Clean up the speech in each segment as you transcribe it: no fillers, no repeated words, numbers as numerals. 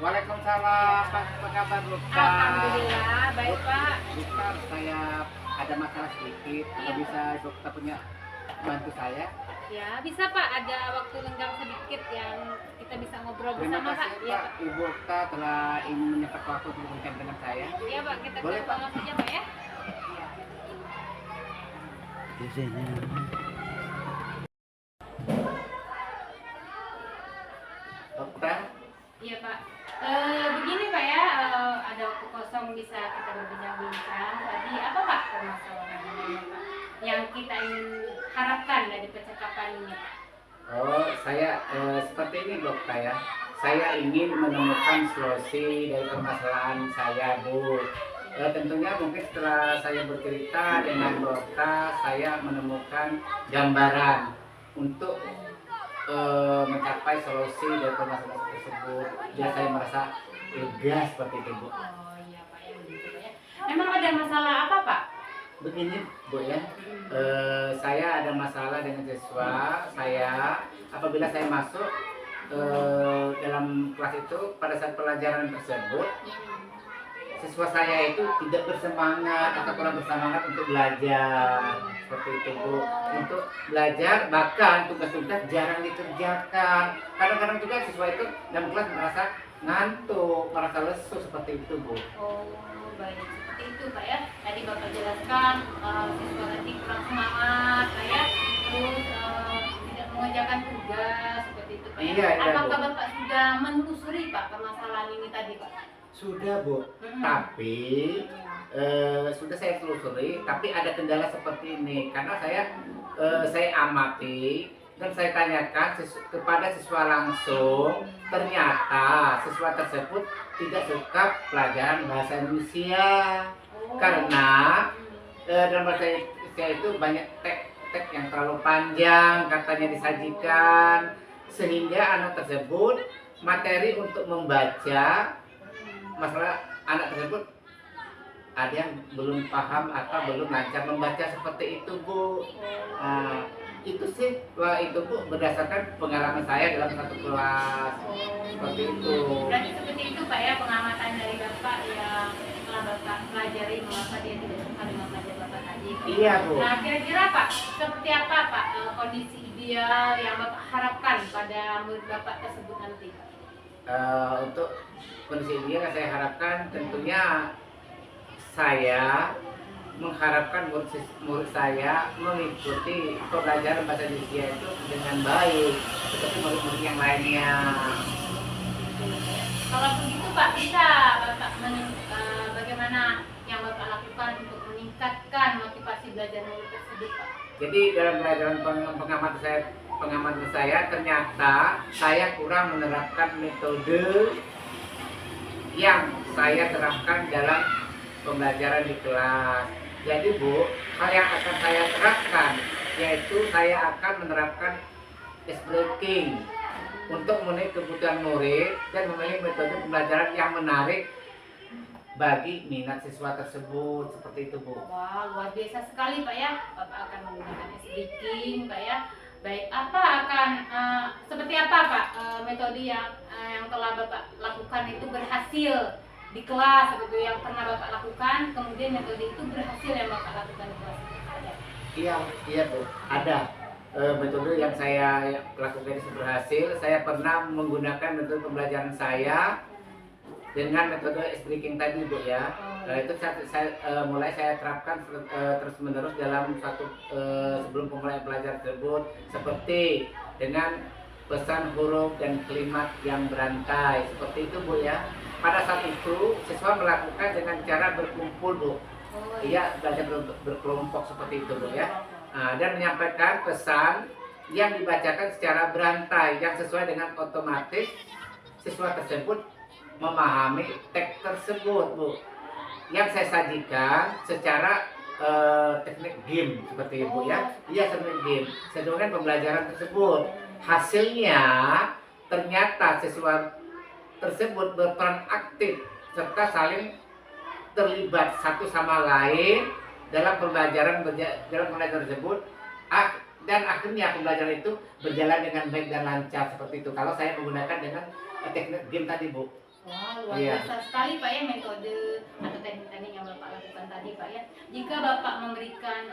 Waalaikumsalam, Pak. Apa kabar, Bu? Alhamdulillah, baik Pak. Bukan, saya ada masalah sedikit. Apa Iya. bisa dokter punya bantu saya? Ya, bisa Pak. Ada waktu lenggang sedikit yang kita bisa ngobrol Terima bersama Pak. kasih, Iya Pak. Pak. Ibu Okta telah ingin menyempatkan waktu untuk berbincang dengan saya. Iya Pak, kita Boleh, ke Pak? langsung saja Pak ya. Dokter, Iya Pak. Begini Pak ya, ada waktu kosong bisa kita berbincang-bincang. Tadi apa Pak permasalahannya Pak? Yang kita ingin harapkan dari percakapan ini Pak. saya seperti ini, Dokter ya. Saya ingin menemukan solusi dari permasalahan saya, Bu. Tentunya mungkin setelah saya bercerita dengan dokter, saya menemukan gambaran untuk mencapai solusi dari permasalahan tersebut. Biar saya merasa lega seperti itu, Bu. Oh iya Pak ya, begitu Pak ya. Memang ada masalah apa Pak? Begini, Bu ya. Saya ada masalah dengan siswa saya. Apabila saya masuk dalam kelas itu, pada saat pelajaran tersebut, siswa saya itu tidak bersemangat atau kurang bersemangat untuk belajar, seperti itu, Bu. Untuk belajar, bahkan tugas-tugas jarang dikerjakan. Kadang-kadang juga siswa itu dalam kelas merasa ngantuk, merasa lesu, seperti itu, Bu. Oh, baik seperti itu Pak ya. Tadi Bapak jelaskan siswa tadi kurang semangat Pak ya. Terus tidak mengerjakan tugas seperti itu Pak ya. Iya, iya, Apakah Bu. Bapak sudah menelusuri Pak permasalahan ini tadi Pak? Sudah, Bu. Tapi sudah saya telusuri, tapi ada kendala seperti ini karena saya amati dan saya tanyakan kepada siswa langsung, ternyata siswa tersebut tidak suka pelajaran bahasa Indonesia karena dalam bahasa Indonesia itu banyak teks yang terlalu panjang katanya disajikan, sehingga anak tersebut materi untuk membaca, masalah anak tersebut ada yang belum paham atau belum lancar membaca seperti itu, Bu. Nah, itu sih, itu Bu, berdasarkan pengalaman saya dalam satu kelas seperti itu. Berarti seperti itu Pak ya, pengamatan dari Bapak yang telah Bapak pelajari mengapa dia tidak suka dengan pelajaran Bapak tadi. Iya, Bu. Nah, kira-kira Pak, seperti apa Pak kondisi ideal yang Bapak harapkan pada murid Bapak tersebut nanti Pak? Untuk kondisi ini yang saya harapkan, tentunya saya mengharapkan murid saya mengikuti pembelajaran bahasa Indonesia itu dengan baik seperti murid-murid yang lainnya. Kalau begitu Pak, bisa Bapak bagaimana yang Bapak lakukan untuk meningkatkan motivasi belajar murid tersebut Pak? Jadi dalam pelajaran pengamatan saya ternyata saya kurang menerapkan metode yang saya terapkan dalam pembelajaran di kelas. Jadi, Bu, hal yang akan saya terapkan yaitu saya akan menerapkan ice breaking untuk memenuhi kebutuhan murid dan memilih metode pembelajaran yang menarik bagi minat siswa tersebut, seperti itu, Bu. Wah, luar biasa sekali Pak ya. Bapak akan menggunakan speaking Pak ya. Baik, seperti apa Pak metode yang telah Bapak lakukan itu berhasil di kelas begitu, yang pernah Bapak lakukan, kemudian metode itu berhasil yang Bapak lakukan di kelas? Iya, iya, Bu. Ada metode yang saya lakukan itu berhasil. Saya pernah menggunakan metode pembelajaran saya dengan metode speaking tadi, Bu ya. Itu mulai saya terapkan terus menerus dalam sebelum pemulai belajar tersebut, seperti dengan pesan huruf dan kalimat yang berantai, seperti itu, Bu ya. Pada saat itu siswa melakukan dengan cara berkumpul, Bu. Iya, belajar berkelompok seperti itu, Bu ya. Dan menyampaikan pesan yang dibacakan secara berantai yang sesuai dengan otomatis siswa tersebut memahami teks tersebut, Bu. Yang saya sajikan secara teknik game seperti itu, ya. Iya, teknik game. Sedangkan pembelajaran tersebut hasilnya ternyata siswa tersebut berperan aktif serta saling terlibat satu sama lain dalam pembelajaran tersebut, dan akhirnya pembelajaran itu berjalan dengan baik dan lancar seperti itu. Kalau saya menggunakan dengan teknik game tadi, Bu. Wah, luar Iya. biasa sekali Pak ya metode atau teknik-teknik yang Bapak lakukan tadi Pak ya. Jika Bapak memberikan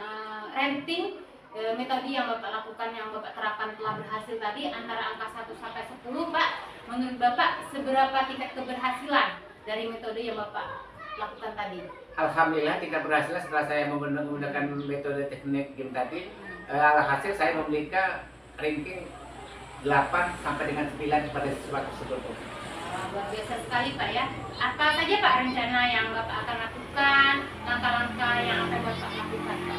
rating metode yang Bapak lakukan, yang Bapak terapkan telah berhasil tadi antara angka 1 sampai 10 Pak, menurut Bapak seberapa tingkat keberhasilan dari metode yang Bapak lakukan tadi? Alhamdulillah tingkat berhasil setelah saya menggunakan metode teknik game tadi, alhasil saya memberikan ranking 8 sampai dengan 9 pada siswa tersebut. Wah, luar biasa sekali Pak ya. Apa saja Pak rencana yang Bapak akan lakukan, langkah-langkah yang akan Bapak lakukan Pak?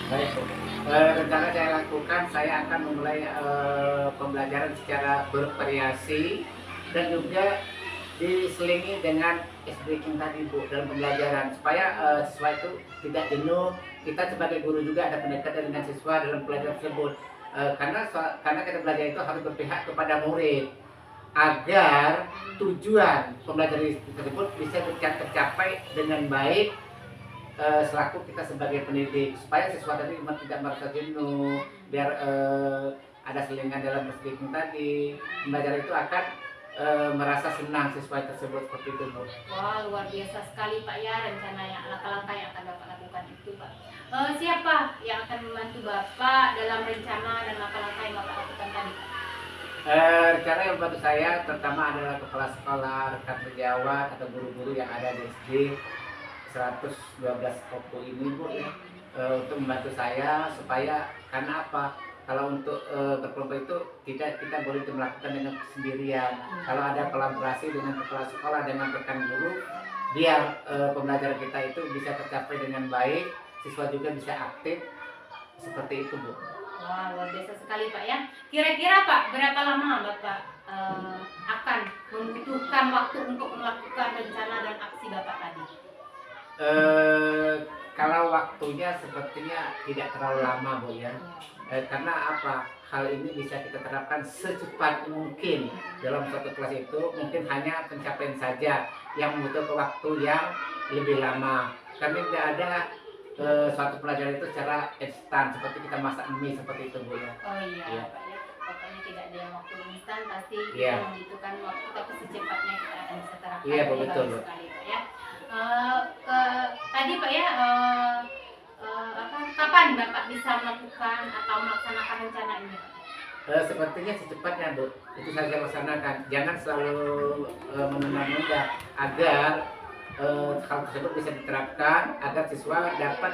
Baik, Bu. Rencana saya lakukan, saya akan memulai pembelajaran secara bervariasi dan juga diselingi dengan ice breaking tadi Bu dalam pembelajaran supaya siswa itu tidak jenuh. Kita sebagai guru juga ada pendekatan dengan siswa dalam pelajaran tersebut. Karena kita belajar itu harus berpihak kepada murid agar tujuan pembelajaran tersebut bisa tercapai dengan baik selaku kita sebagai pendidik, supaya siswa tadi tidak merasa jenuh, biar ada selingan dalam speaking tadi, pembelajaran itu akan merasa senang siswa tersebut seperti itu Bu. Wah, luar biasa sekali Pak ya rencana yang langkah-langkah yang akan Bapak lakukan itu Pak. Siapa yang akan membantu Bapak dalam rencana dan langkah-langkah yang Bapak lakukan tadi Pak? Cara yang membantu saya pertama adalah kepala sekolah, rekan sejawat atau guru-guru yang ada di SD 112 Kopo ini Bu ya, untuk membantu saya supaya karena apa? Kalau untuk berkelompok itu kita boleh melakukan dengan sendirian. Kalau ada kolaborasi dengan kepala sekolah dengan rekan guru, biar pembelajaran kita itu bisa tercapai dengan baik, siswa juga bisa aktif seperti itu Bu. Wah, luar biasa sekali Pak ya. Kira-kira Pak, berapa lama Bapak akan membutuhkan waktu untuk melakukan rencana dan aksi Bapak tadi? Kalau waktunya sepertinya tidak terlalu lama Bu ya. Karena apa? Hal ini bisa kita terapkan secepat mungkin dalam satu kelas itu, mungkin hanya pencapaian saja yang membutuhkan waktu yang lebih lama. Kami tidak ada suatu pelajaran itu secara instan seperti kita masak mie seperti itu Bu ya. Oh iya Iya. Pak ya, pokoknya tidak ada yang waktu instan, pasti Iya. kita membutuhkan waktu, tapi secepatnya kita akan bisa terapkan. Iya, Bu, Jadi betul, bagus Bu. sekali Pak ya. Tadi Pak ya, kapan Bapak bisa melakukan atau melaksanakan rencana ini Pak? Sepertinya secepatnya Bu, itu saja laksanakan. Jangan selalu menunda-nunda agar hal tersebut bisa diterapkan agar siswa dapat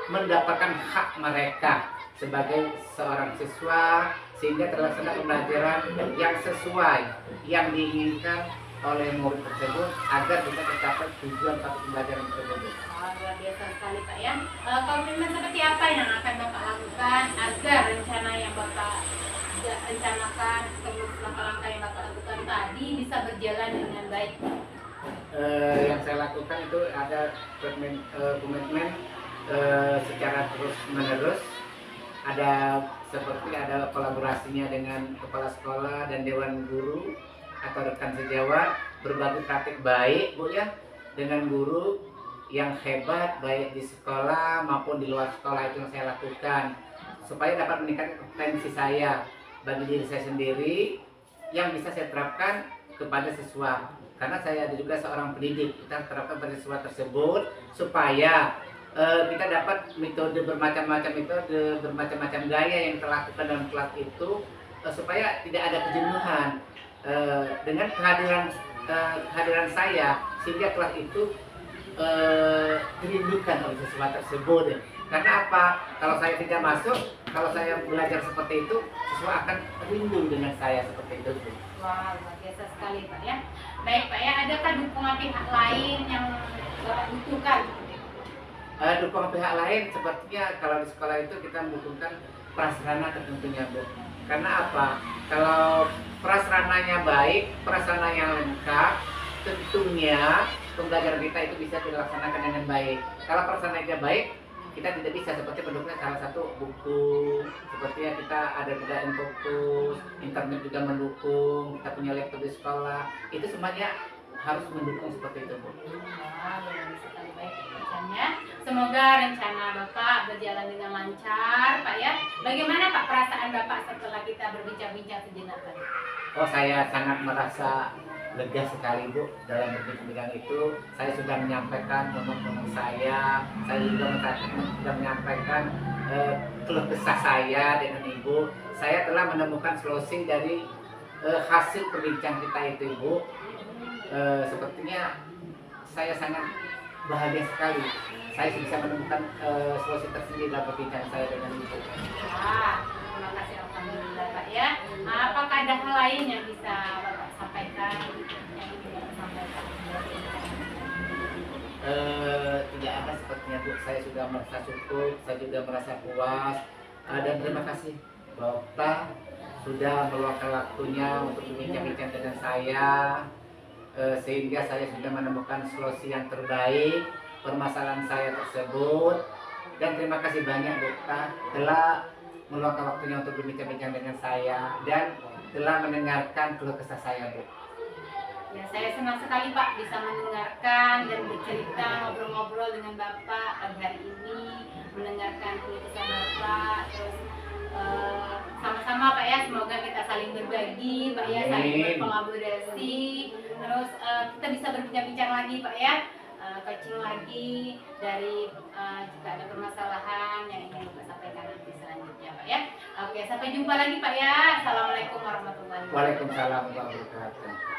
mendapatkan hak mereka sebagai seorang siswa sehingga terlaksana pembelajaran yang sesuai yang diinginkan oleh murid tersebut agar bisa tercapai tujuan satu pembelajaran tersebut. Oh, luar biasa sekali Pak ya. Komitmen seperti apa yang akan Bapak lakukan agar rencana yang Bapak rencanakan, terus langkah-langkah yang Bapak lakukan tadi bisa berjalan dengan baik? Yang saya lakukan itu ada komitmen secara terus menerus, seperti ada kolaborasinya dengan kepala sekolah dan dewan guru atau rekan sejawat, berbagi praktik baik Bu ya dengan guru yang hebat baik di sekolah maupun di luar sekolah, itu yang saya lakukan supaya dapat meningkatkan kompetensi saya bagi diri saya sendiri yang bisa saya terapkan kepada siswa. Karena saya juga seorang pendidik, kita terapkan pada siswa tersebut supaya kita dapat metode bermacam-macam gaya yang kita lakukan dalam kelas itu, supaya tidak ada kejenuhan dengan kehadiran saya, sehingga kelas itu dirindukan oleh siswa tersebut. Karena apa? Kalau saya tidak masuk, kalau saya belajar seperti itu, siswa akan rindu dengan saya seperti itu. Wah, luar biasa sekali Pak ya. Baik Pak ya, adakah dukungan pihak lain yang Bapak butuhkan? Dukungan pihak lain sepertinya kalau di sekolah itu kita membutuhkan prasarana tentunya Bu. Karena apa? Kalau prasarananya baik, prasarananya lengkap, tentunya pembelajaran kita itu bisa dilaksanakan dengan baik. Kalau prasarananya baik, kita tidak bisa seperti pendukungnya salah satu buku, sepertinya kita ada juga Infokus, internet juga mendukung, kita punya laptop di sekolah, itu semuanya harus mendukung seperti itu Bu. Wah, luar biasa sekali baik rencana. Semoga rencana Bapak berjalan dengan lancar Pak ya. Bagaimana Pak perasaan Bapak setelah kita berbincang-bincang sejenak tadi? Oh, saya sangat merasa lega sekali Bu dalam berbincang itu. Saya sudah menyampaikan ngomong-ngomong saya sudah menyampaikan keluh kesah saya dengan Ibu. Saya telah menemukan solusi dari hasil perbincang kita itu Ibu. Sepertinya saya sangat bahagia sekali. Saya bisa menemukan solusi tersendiri dalam perbincang saya dengan Ibu. Wah, terima kasih alhamdulillah Pak ya. Apakah ada hal lain yang bisa Bapak sampaikan yang ingin Bapak sampaikan? Tidak ada sepertinya Bu. Saya sudah merasa cukup, saya juga merasa puas. Dan terima kasih Bapak sudah meluangkan waktunya untuk berbincang-bincang dengan saya, sehingga saya sudah menemukan solusi yang terbaik permasalahan saya tersebut. Dan terima kasih banyak Bapak telah meluangkan waktunya untuk berbincang-bincang dengan saya dan telah mendengarkan keluh kesah saya Bu. Ya, saya senang sekali Pak bisa mendengarkan dan bercerita ngobrol-ngobrol dengan Bapak pagi hari ini, mendengarkan keluh kesah Bapak. Terus sama-sama Pak ya, semoga kita saling berbagi Pak ya, saling berkolaborasi. Terus kita bisa berbincang-bincang lagi Pak ya, coaching lagi dari jika ada permasalahan yang ingin Bapak sampaikan nanti selanjutnya Pak ya. Oke, sampai jumpa lagi Pak ya. Assalamualaikum warahmatullahi wabarakatuh. Waalaikumsalam warahmatullahi wabarakatuh.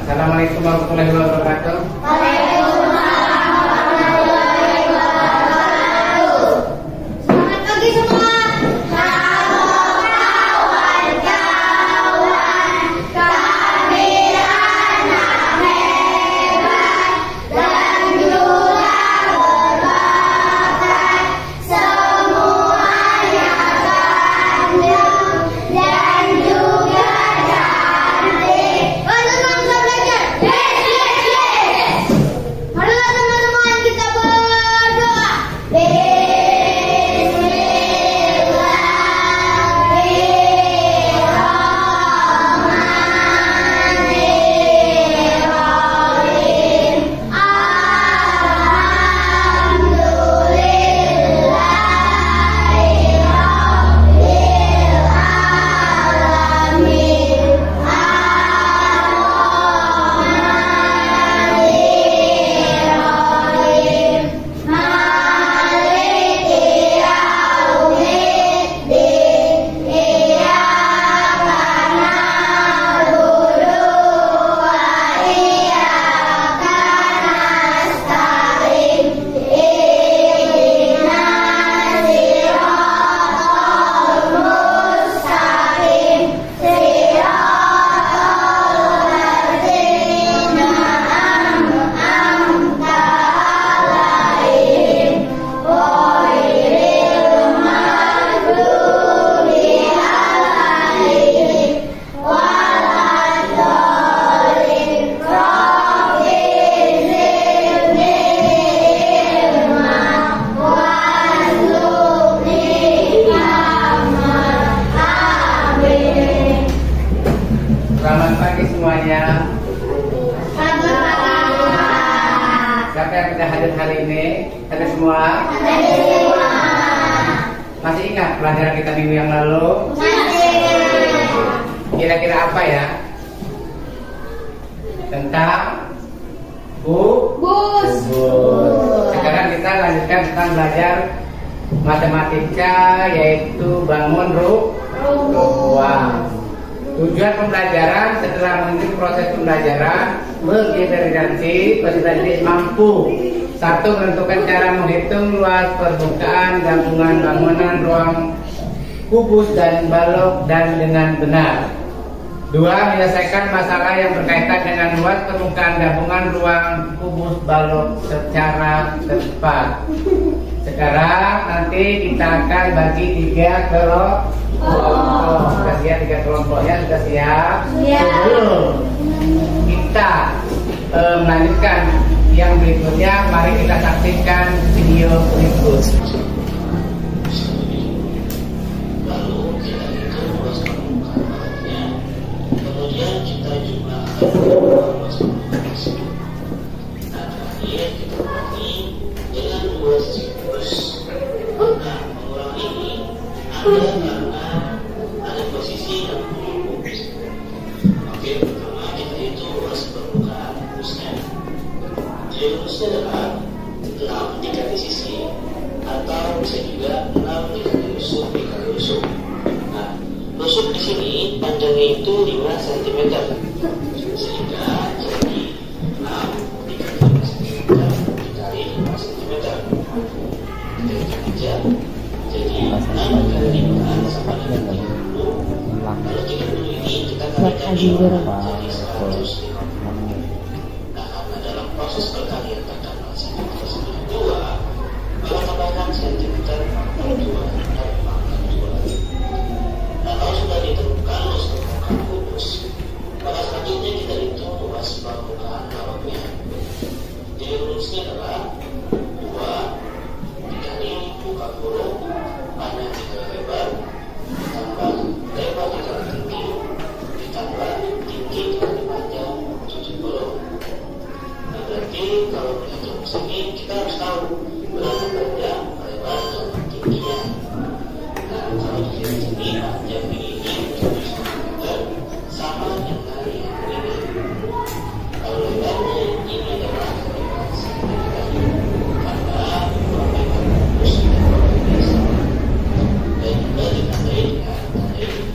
Assalamualaikum warahmatullahi wabarakatuh. Selamat pagi semua. Halo kawan-kawan, kami anak hebat dan juga berbakat. Semuanya ganteng dan juga cantik. Teman-teman bisa belajar. Yes, yes, yes. Marilah teman-teman kita berdoa. Selamat pagi semuanya. Siapa yang sudah hadir hari ini? Ada semua? Masih ingat pelajaran kita minggu yang lalu? Kira-kira apa ya? Tentang kubus. Sekarang kita lanjutkan tentang belajar matematika, yaitu bangun ruang. Tujuan pembelajaran setelah mengikuti proses pembelajaran berintegrasi peserta didik mampu: 1. Menentukan cara menghitung luas permukaan gabungan bangunan ruang kubus dan balok dan dengan benar. 2. Menyelesaikan masalah yang berkaitan dengan luas permukaan gabungan ruang kubus balok secara tepat. Sekarang nanti kita akan bagi 3 kelompok. Sudah siap 3 kelompoknya? Sudah siap? Sebelum kita melanjutkan yang berikutnya, mari kita saksikan video berikut. Kemudian kita juga terakhir kita ulangi dengan 2 sisi lurus. Nah, mengulang ini ada karena ada posisi yang menyambung. Oke, pertama kita hitung ruas permukaan lurusnya. Jadi lurusnya adalah 6 dikali sisi, atau bisa juga 6 dikali rusuk dikali rusuk. Nah, rusuk di sini panjangnya itu 5 cm, sehingga jadi 6 dikali 5 cm dikali 5 cm. Kita aja, jadi 6 kali 5 sama dengan 30. Kalau 30 ini kita kalikan 5 jadi 150. Nah, karena dalam proses perkalian terdapat cm sama 2, maka tambahkan cm per 2 dan pangkat 2. Nah, kalau sudah ditemukan luas permukaan kubus, maka selanjutnya kita hitung luas permukaan baloknya. Jadi rumusnya adalah 2 dikali buka kurung panjang dikali lebar ditambah lebar dikali tinggi ditambah tinggi dikali panjang 70. Nah, berarti kalau menghitung sini kita harus tahu berapa panjang lebar dan tingginya. Nah, kalau di sini panjang ini 70 cm sama dengan yang ini. Kalau lebarnya ini adalah lebar segitiga, karena lebar kubus dan lebar biasa, dan juga ditandai dengan tanda ini.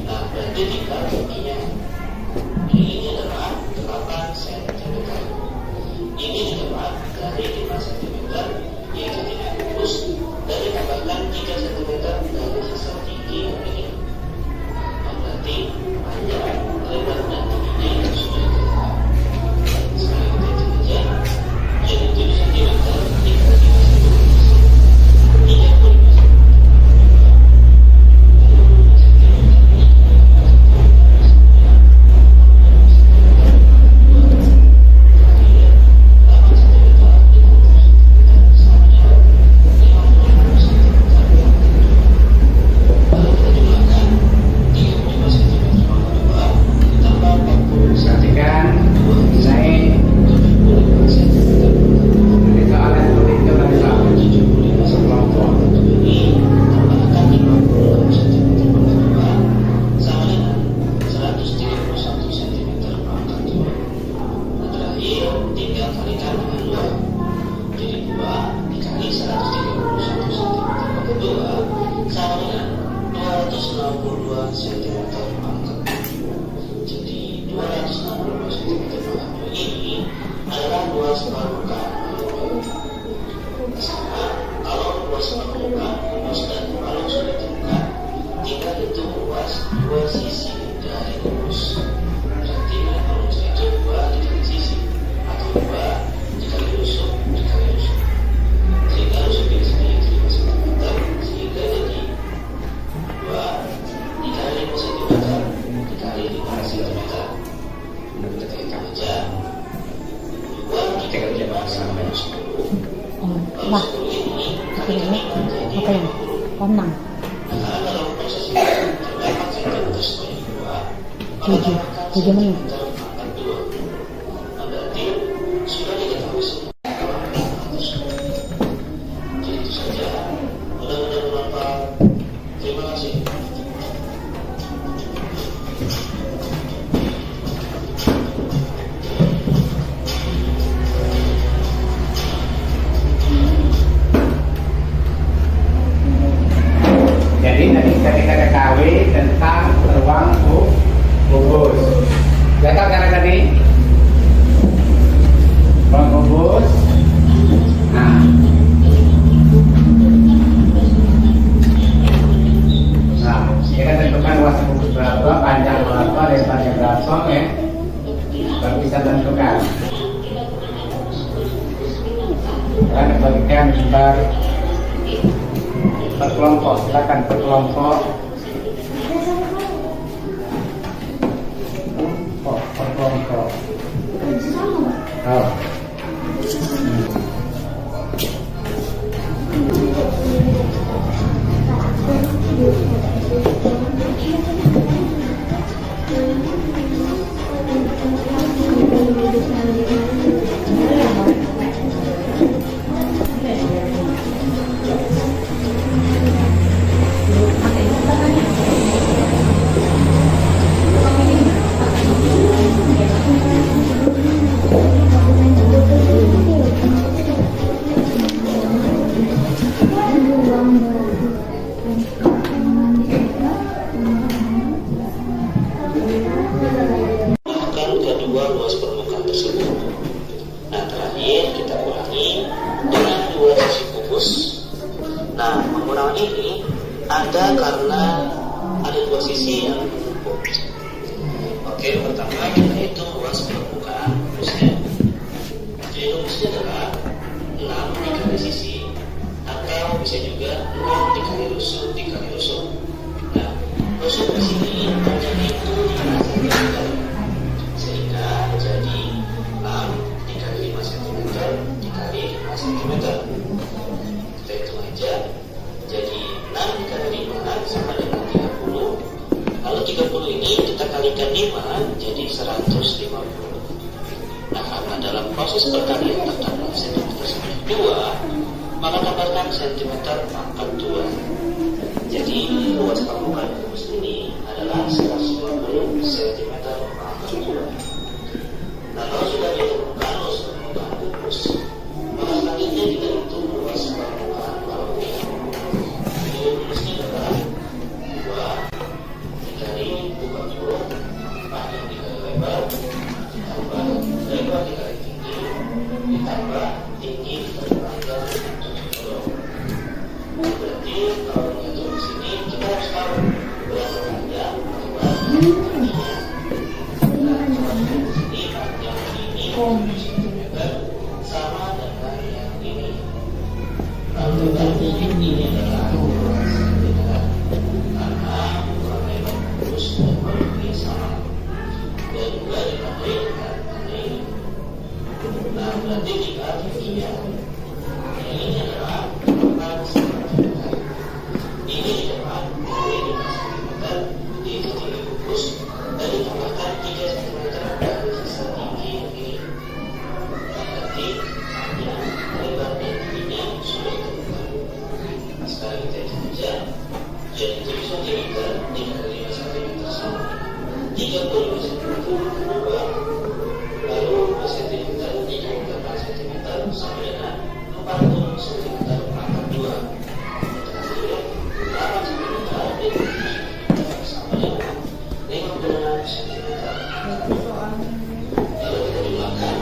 Nah, berarti jika tingginya ini adalah 8 cm, ini didapat dari 5 cm yaitu titik lurus, dan ditambahkan 3 cm dari sisa tinggi yang ini. Nah, berarti panjang, lebar, dan tingginya sudah ditentukan. Sekarang kita hitung aja, jadi 7 cm dikali 5 cm 35 cm. Perhatikan naik nanti soalnya seperti itu nanti soal kelompok. Jadi 262 cm ini adalah luas permukaan balok. Sama, kalau luas permukaan kubus dan balok sudah ditemukan, tinggal hitung luas 2 sisi dari kubus. Berarti rumusnya itu 2 dikali sisi, atau 2 dikali rusuk dikali rusuk. Sehingga rusuk di sini itu 5 cm, sehingga jadi 2 dikali 5 cm dikali 5 cm. Kita hitung aja. 2 dikali 5 sampai 10. Wah, Kalau 10 ini apa kali ini? 8 jadi Apa ini? 50. Komnang. Nah, dalam proses ini terdapat cm sebanyak 2, maka 7 tambahkan menit. cm pangkat 2. Nah, berarti sudah diketahui semua pangkat tersebut. Jadi itu saja. Mudah-mudahan bermanfaat. Terima kasih. Jadi tadi kita ketahui tentang ruang kubus. Gak tahu cara tadi ruang kubus. Nah, kita tentukan luas kubus berapa, panjang berapa, lebarnya berapa, ya. Baru bisa tentukan. Kita bagikan lebar per kelompok, silakan per kelompok. Per kelompok. Oh. Thank you. pertama ini ada karena ada dua sisi yang mendukung. Oke, pertama yaitu luas permukaan rumusnya. Jadi rumusnya adalah 6 dikali sisi, atau bisa juga 6 dikali rusuk dikali rusuk. Nah, rusuk di sini terjadi itu dikali cm, sehingga jadi 6 dikali 5 cm dikali 5 cm. Kita hitung aja. Jadi 6 dikali 5 sama dengan 30. Lalu 30 ini kita kalikan 5 jadi 150. Nah, karena dalam proses perkalian terdapat cm sebanyak 2, maka tambahkan cm pangkat 2. Jadi luas permukaan rumus ini adalah 150 cm pangkat 2. Nah, kalau sudah ditemukan luas permukaan rumus, maka selanjutnya kita hitung luas permukaan lautnya. Jadi rumusnya adalah 2 dikali 20 panjang dikali lebar ditambah lebar dikali tinggi ditambah tinggi dikali panjang 70. Berarti kalau mengatur di sini kita harus tahu berapa panjang lebar tingginya. Nah, kalau di sini panjang ini 7 cm sama dengan yang ini. Lalu tadi ini adalah luas karena ukuran lebar terus dan panjangnya sama. Dan juga dibagi dengan ini. Nah, berarti jika tingginya ini adalah 4 cm. Ini adalah dari 5 cm di titik fokus dan ditambahkan 3 cm dari sisa tinggi ini. Berarti hanya lebar dan tingginya sudah ditemukan. Nah, sekarang kita hitung aja. Jadi 7 cm dikali 5 cm sama 35 cm berubah. Lalu 2 cm dikali 8 cm sama dengan 40 cm pangkat 2. Terakhir 8 cm sama dengan 50 cm. Lalu kita jumlahkan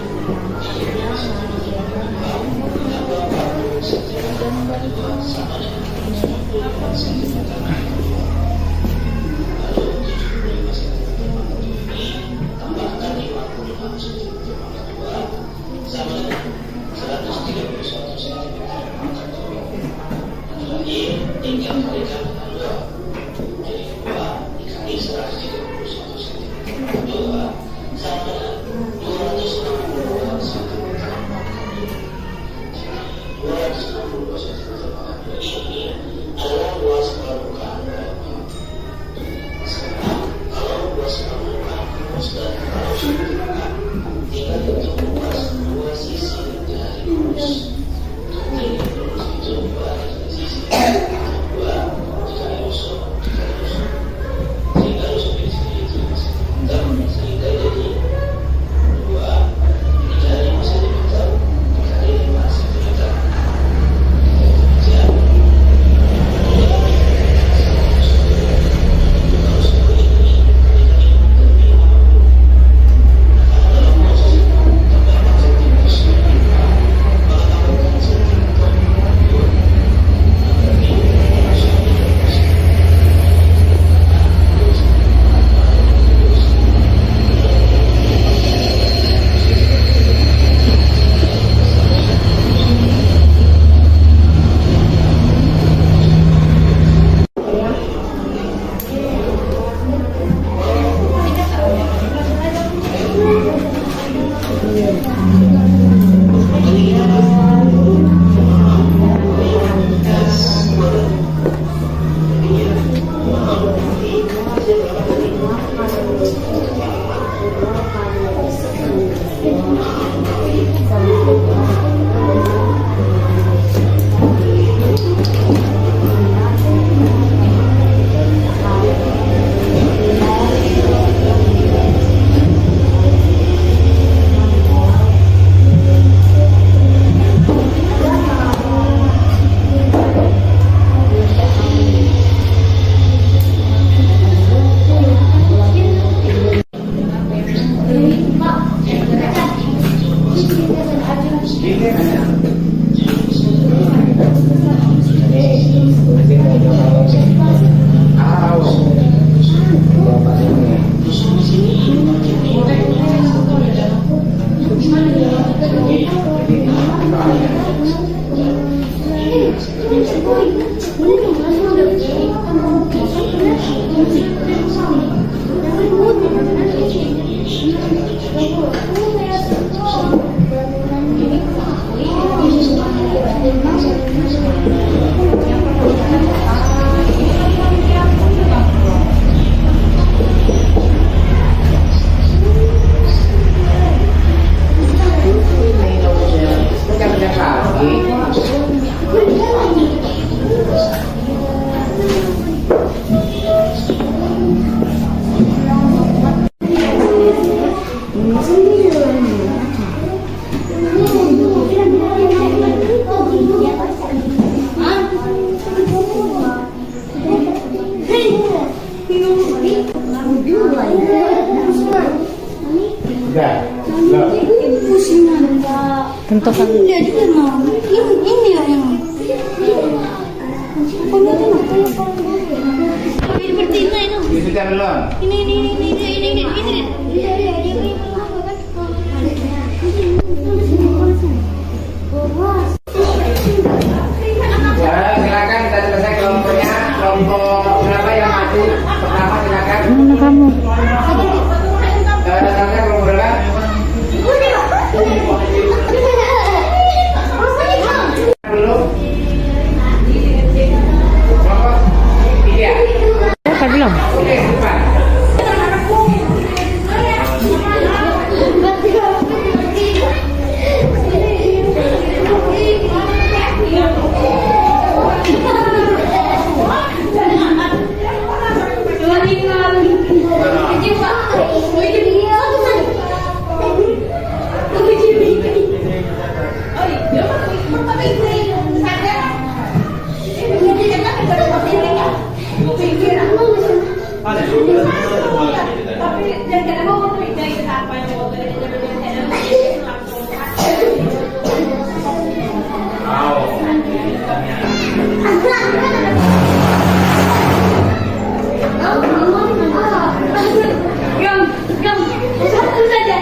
35 cm ditambah 40 cm pangkat 2 sama dengan 95 cm. Lalu 75 cm pangkat 2 ini tambahkan 55 cm pangkat 2 sama dengan 131 cm pangkat 2. Terakhir tinggal kalikan dengan 2. Jadi 2 dikali 131 cm pangkat 2 sama dengan 262 cm pangkat 2. Jadi 262 cm pangkat 2 ini adalah luas permukaan lautnya. Sekarang kalau luas permukaan rumus dan kalau sudah ditemukan, tinggal hitung luas dua sisi dari rumus. Jadi rumus itu 2 dikali sisi, 2 dikali rusuk dikali rusuk. Sehingga rusuk di sini itu 5 cm, sehingga jadi 2 dikali 5 cm dikali 5 cm. Tentukan. Dia juga mau. Ini ya yang. Pokoknya itu seperti ini. Ini sudah belum? Ini. Ya, silakan kita selesai kelompoknya. Kelompok berapa yang maju? Pertama silakan. Mana kamu? Silakan kelompok berapa? Dulu. Kelompok 3. Apa belum? Oke, depan. Satu saja.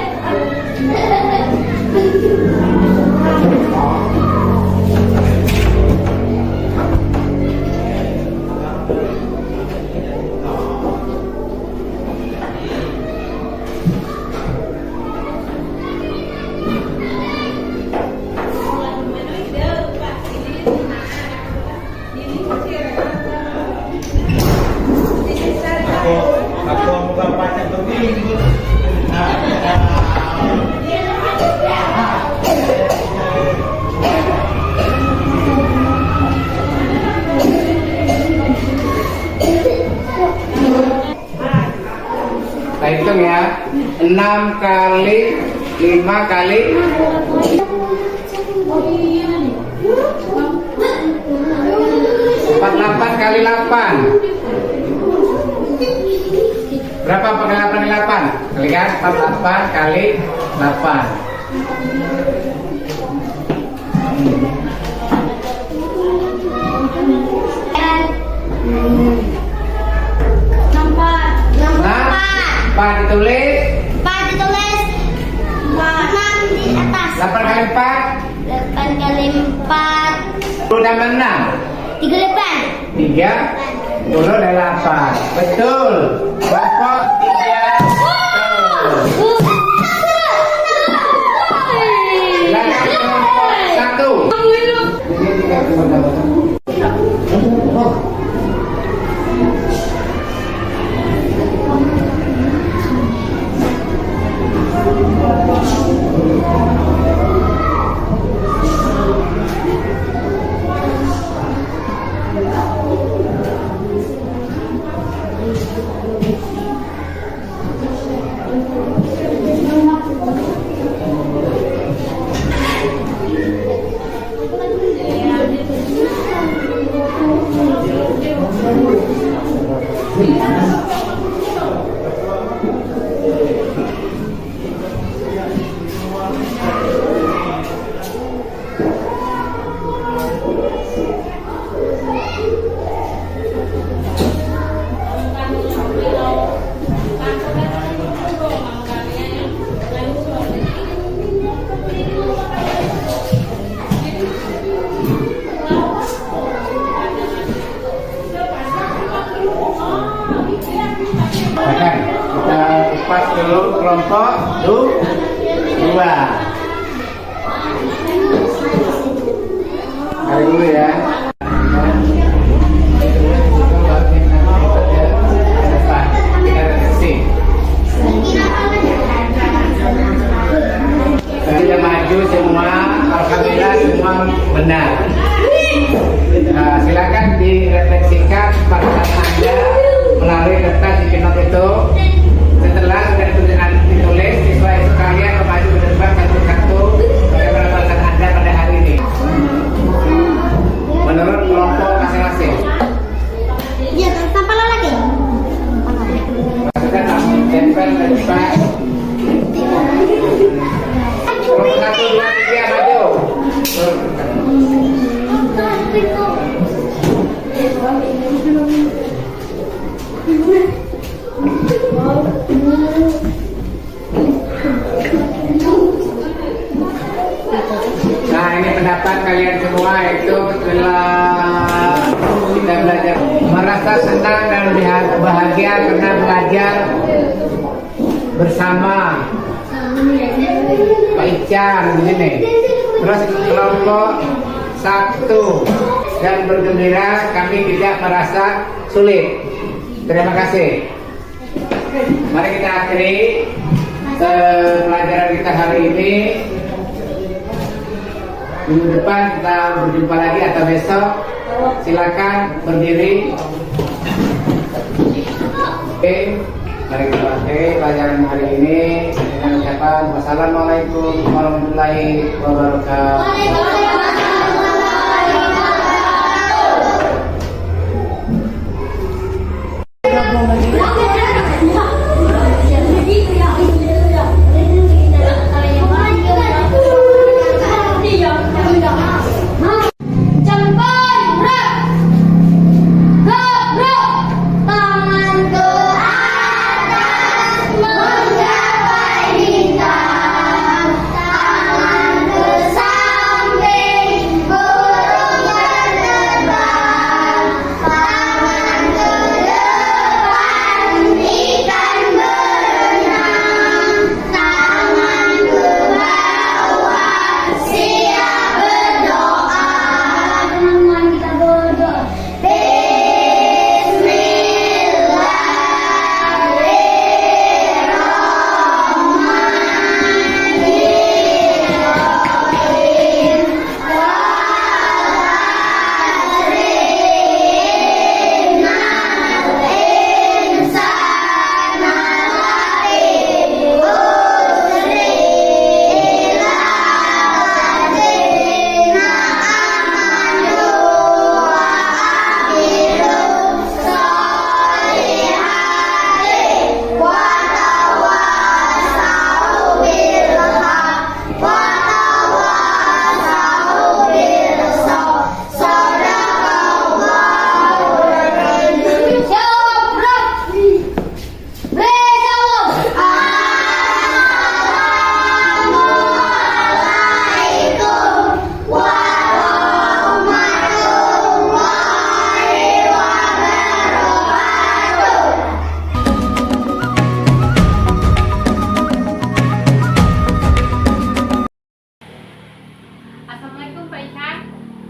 Kita hitung ya. 6 kali 5 kali 48 kali 8. Berapa 48 kali 8? Lihat 48 kali 8. Nah, 4 ditulis, 4 ditulis. 6 di atas. 8 kali 4, 8 kali 4. 10 tambah 6, 38. 38. Betul. Kelompok 3. Betul. Silakan kelompok 1. Ini 3 tambah 1. kelompok 2. Mari dulu ya. Sudah maju semua, alhamdulillah semua benar. Nah, silakan direfleksikan pada Anda melalui kertas dipinot itu. Setelah sudah ditulis, siswa itu kalian maju ke depan satu-satu bagaimana perasaan Anda pada hari ini menurut kelompok masing-masing. Ya, tanpa lagi. Sudah tempel ke depan. Kelompok 1, 2, 3 maju. Nah, ini pendapat kalian semua itu setelah kita belajar merasa senang dan bahagia karena belajar bersama Pak Ican begini. Terus kelompok 1 dan bergembira kami tidak merasa sulit. Terima kasih. Mari kita akhiri pelajaran kita hari ini. Minggu depan kita berjumpa lagi atau besok. Silakan berdiri. Oke, mari kita akhiri pelajaran hari ini dengan ucapan wassalamualaikum warahmatullahi wabarakatuh.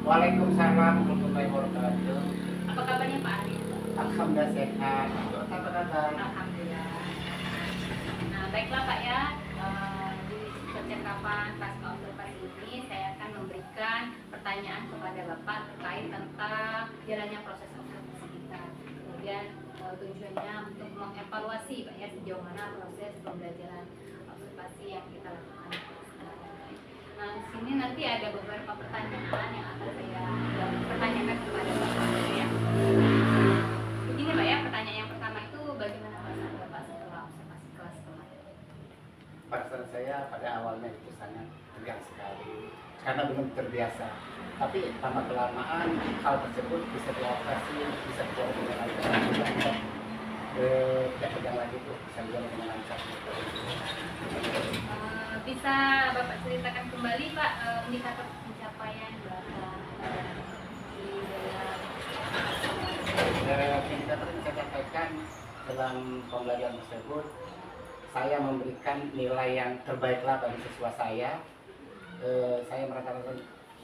Waalaikumsalam warahmatullahi wabarakatuh. Apa kabarnya Pak Arif? Alhamdulillah sehat. Apa kabar? Alhamdulillah. Nah, baiklah Pak ya. Di percakapan pasca observasi ini saya akan memberikan pertanyaan kepada Bapak terkait tentang jalannya proses observasi kita. Kemudian tujuannya untuk mengevaluasi Pak ya sejauh mana proses pembelajaran observasi yang kita lakukan. Nah, di sini nanti ada beberapa pertanyaan yang akan saya pertanyakan kepada Bapak ya. Begini Pak ya, pertanyaan yang pertama itu bagaimana perasaan Bapak setelah observasi kelas kemarin? Perasaan saya pada awalnya itu sangat tegang sekali karena belum terbiasa. Tapi lama kelamaan hal tersebut bisa diatasi, bisa dikoordinasikan tidak tegang lagi tuh, bisa berjalan dengan lancar. Bisa Bapak ceritakan kembali Pak indikator pencapaian Bapak di dalam Indikator yang saya sampaikan dalam pembelajaran tersebut saya memberikan nilai yang terbaiklah bagi siswa saya. Saya merasakan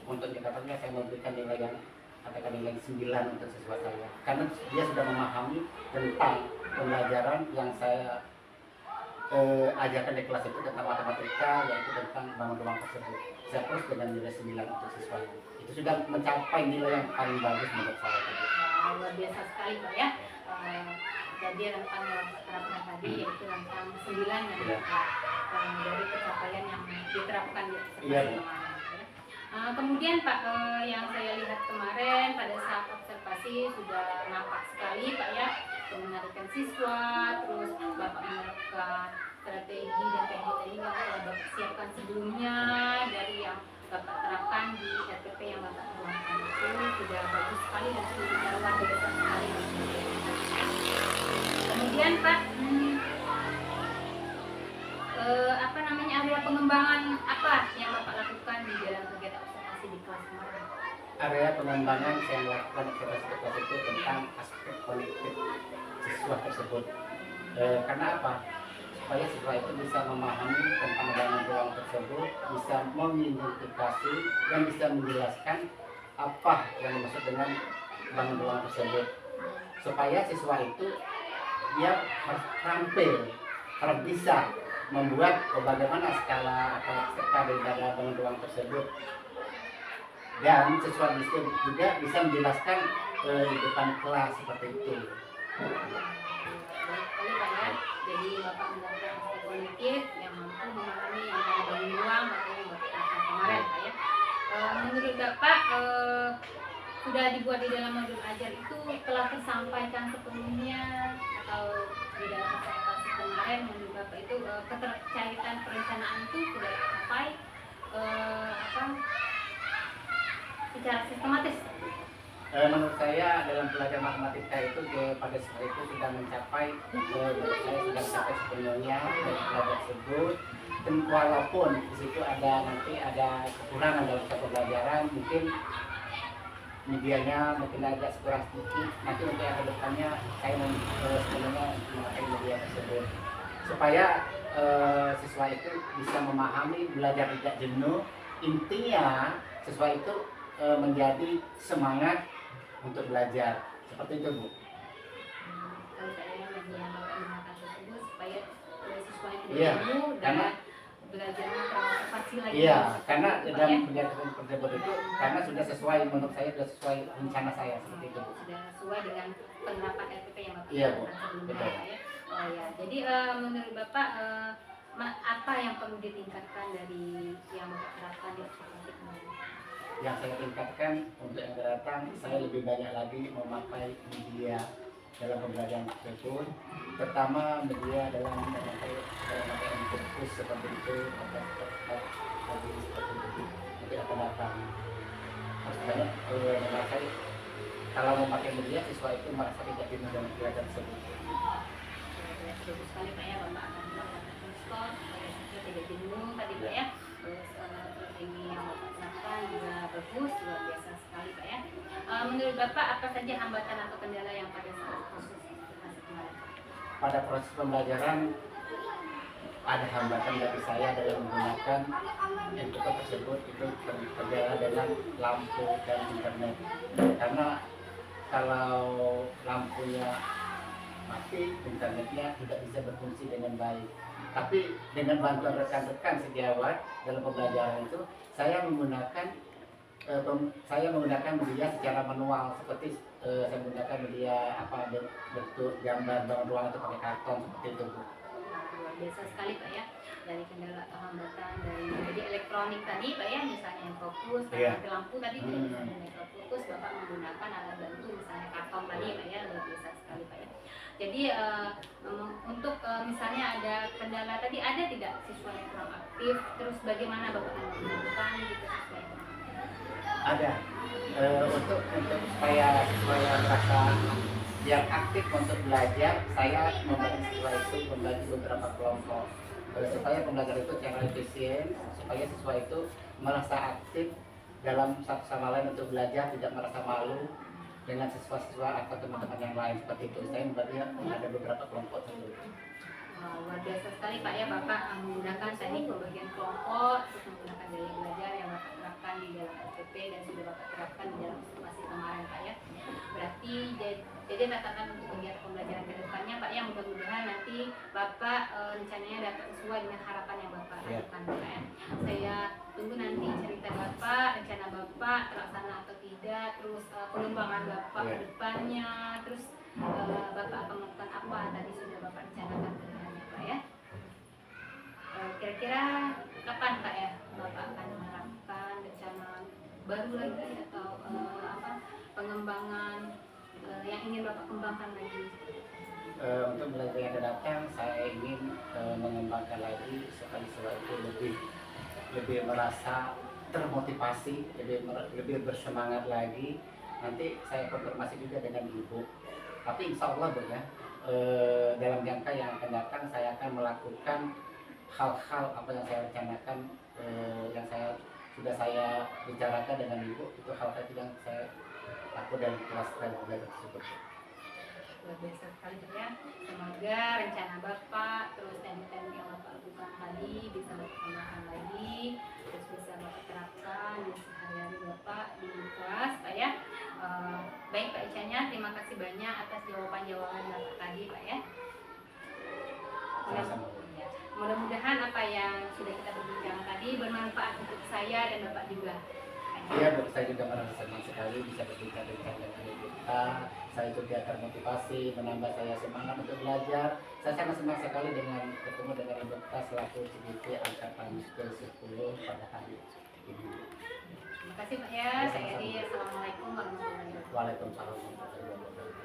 untuk dikatakan saya memberikan nilai yang katakan nilai 9 untuk siswa saya, karena dia sudah memahami tentang pembelajaran yang saya ajarkan di kelas itu tentang matematika, yaitu tentang bangun ruang tersebut. Saya terus dengan nilai 9 untuk siswa itu sudah mencapai nilai yang paling bagus menurut saya. Luar biasa sekali Pak ya. Jadi tentang yang terapkan tadi yaitu tentang 9 yang dari pencapaian yang diterapkan di observasi kemarin. Kemudian Pak, yang saya lihat kemarin pada saat observasi sudah nampak sekali Pak ya, menarikkan siswa, terus Bapak menerapkan strategi dan teknik yang telah Bapak siapkan sebelumnya dari yang Bapak terapkan di RPP yang Bapak tuangkan itu sudah bagus sekali dan sudah luar biasa sekali. Kemudian Pak, area pengembangan apa yang Bapak lakukan di dalam kegiatan observasi di kelas kemarin? Area pengembangan saya lakukan observasi di kelas itu tentang aspek kognitif siswa tersebut. Karena apa? Supaya siswa itu bisa memahami tentang bangun ruang tersebut, bisa mengidentifikasi dan bisa menjelaskan apa yang dimaksud dengan bangun ruang tersebut. Supaya siswa itu dia harus tampil, harus bisa membuat bagaimana skala atau skala daripada bangun ruang tersebut, dan siswa itu juga bisa menjelaskan di depan kelas seperti itu. Baik Pak ya, jadi Bapak menerapkan aspek kognitif yang mampu memahami yang bangun ruang atau yang Bapak terapkan kemarin Pak ya. Menurut Bapak sudah dibuat di dalam modul ajar itu telah tersampaikan sepenuhnya atau di dalam observasi kemarin menurut Bapak itu keterkaitan perencanaan itu sudah tercapai secara sistematis? Menurut saya dalam belajar matematika itu pada saat itu sudah mencapai, menurut saya sudah mencapai sepenuhnya dari belajar tersebut. Dan walaupun di situ nanti ada kekurangan dalam pembelajaran, mungkin medianya mungkin agak kurang sedikit. Nanti untuk yang kedepannya saya sepenuhnya memakai media tersebut supaya siswa itu bisa memahami, belajar tidak jenuh. Intinya siswa itu menjadi semangat untuk belajar, seperti itu Bu. Kalau saya media Bapak menggunakan tersebut supaya siswa yang Iya, tidak jenuh karena belajarnya termotivasi lagi. Iya, karena dalam kegiatan tersebut itu karena sudah sesuai, menurut saya sudah sesuai rencana saya seperti itu. Sudah sesuai dengan penerapan RPP yang Bapak Iya, Bu. lakukan sebelumnya Betul. Pak ya. Oh ya, jadi menurut Bapak apa yang perlu ditingkatkan dari yang Bapak terapkan di observasi kemarin? Yang saya tingkatkan untuk yang datang, saya lebih banyak lagi memakai media dalam pembelajaran tersebut. Pertama, media dalam memakai fokus seperti itu, atau seperti itu nanti akan datang. Harus banyak memakai. Kalau memakai media, siswa itu merasa tidak jenuh dalam pelajaran tersebut. Bagus sekali Pak ya, Bapak akan melakukan skor supaya siswa tidak jenuh tadi Pak ya. Terus ini yang Bapak terapkan juga bagus, luar biasa sekali Pak ya. Menurut Bapak apa saja hambatan atau kendala yang pada saat proses observasi kemarin? Pada proses pembelajaran ada hambatan dari saya dalam menggunakan input tersebut, itu kendala dengan lampu dan internet. Karena kalau lampunya mati, internetnya tidak bisa berfungsi dengan baik. Tapi dengan bantuan rekan-rekan sejawat dalam pembelajaran itu, saya menggunakan media secara manual, seperti saya menggunakan media bentuk gambar bangun ruang itu pakai karton seperti itu Bu. Luar biasa sekali Pak ya, dari kendala atau hambatan dari media elektronik tadi Pak ya, misalnya yang fokus, mati lampu tadi tidak bisa fokus, Bapak menggunakan alat bantu misalnya karton tadi Pak ya, luar biasa sekali Pak ya. Jadi untuk misalnya ada kendala tadi, ada tidak siswa yang kurang aktif, terus bagaimana Bapak menggunakan jika siswa yang kurang aktif? Ada untuk supaya siswa yang merasa yang aktif untuk belajar, saya membagi siswa itu membagi beberapa kelompok supaya pembelajaran itu secara efisien, supaya siswa itu merasa aktif dalam satu sama lain untuk belajar, tidak merasa malu dengan siswa-siswa atau teman-teman yang lain seperti itu. Saya membagi ada beberapa kelompok tersebut. luar biasa sekali Pak ya, Bapak menggunakan teknik pembagian kelompok, terus menggunakan gaya belajar yang Bapak terapkan di dalam SPP dan sudah Bapak terapkan di dalam simulasi kemarin Pak ya. Berarti jadi catatan untuk kegiatan pembelajaran kedepannya Pak ya, mudah-mudahan nanti Bapak rencananya dapat sesuai dengan harapan yang Bapak lakukan Pak ya. Saya tunggu nanti cerita Bapak, rencana Bapak terlaksana atau tidak, terus pengembangan Bapak ke depannya, terus Bapak akan melakukan apa tadi sudah Bapak rencanakan ke depannya Pak ya. Kira-kira kapan Pak ya Bapak akan menerapkan rencana baru lagi atau pengembangan yang ingin Bapak kembangkan lagi? Untuk belajar yang akan datang, saya ingin mengembangkan lagi sekali itu lebih merasa termotivasi, lebih bersemangat lagi. Nanti saya konfirmasi juga dengan Ibu. Tapi insya Allah Bu ya, dalam jangka yang akan datang saya akan melakukan hal-hal apa yang saya rencanakan, yang sudah saya bicarakan dengan Ibu, itu hal-hal yang saya lakukan dalam kelas dan belajar tersebut. Luar biasa sekali Pak ya. Semoga rencana Bapak terus teknik-teknik yang Bapak lakukan tadi bisa Bapak kembangkan lagi, terus bisa Bapak terapkan di sehari-hari Bapak di kelas Pak ya. Baik Pak Icanya, terima kasih banyak atas jawaban-jawaban Bapak tadi Pak ya. Sama-sama. Ya. Mudah-mudahan apa yang sudah kita berbincang tadi bermanfaat untuk saya dan Bapak juga. Iya, saya juga merasa senang sekali bisa berbincang-bincang dengan kita. Saya juga termotivasi, menambah saya semangat untuk belajar. Saya sangat senang sekali dengan ketemu dengan Ibu kita selaku CGP angkatan ke-10 pada hari ini. Terima kasih Pak ya. Saya Assalamualaikum warahmatullahi wabarakatuh. Waalaikumsalam warahmatullahi wabarakatuh.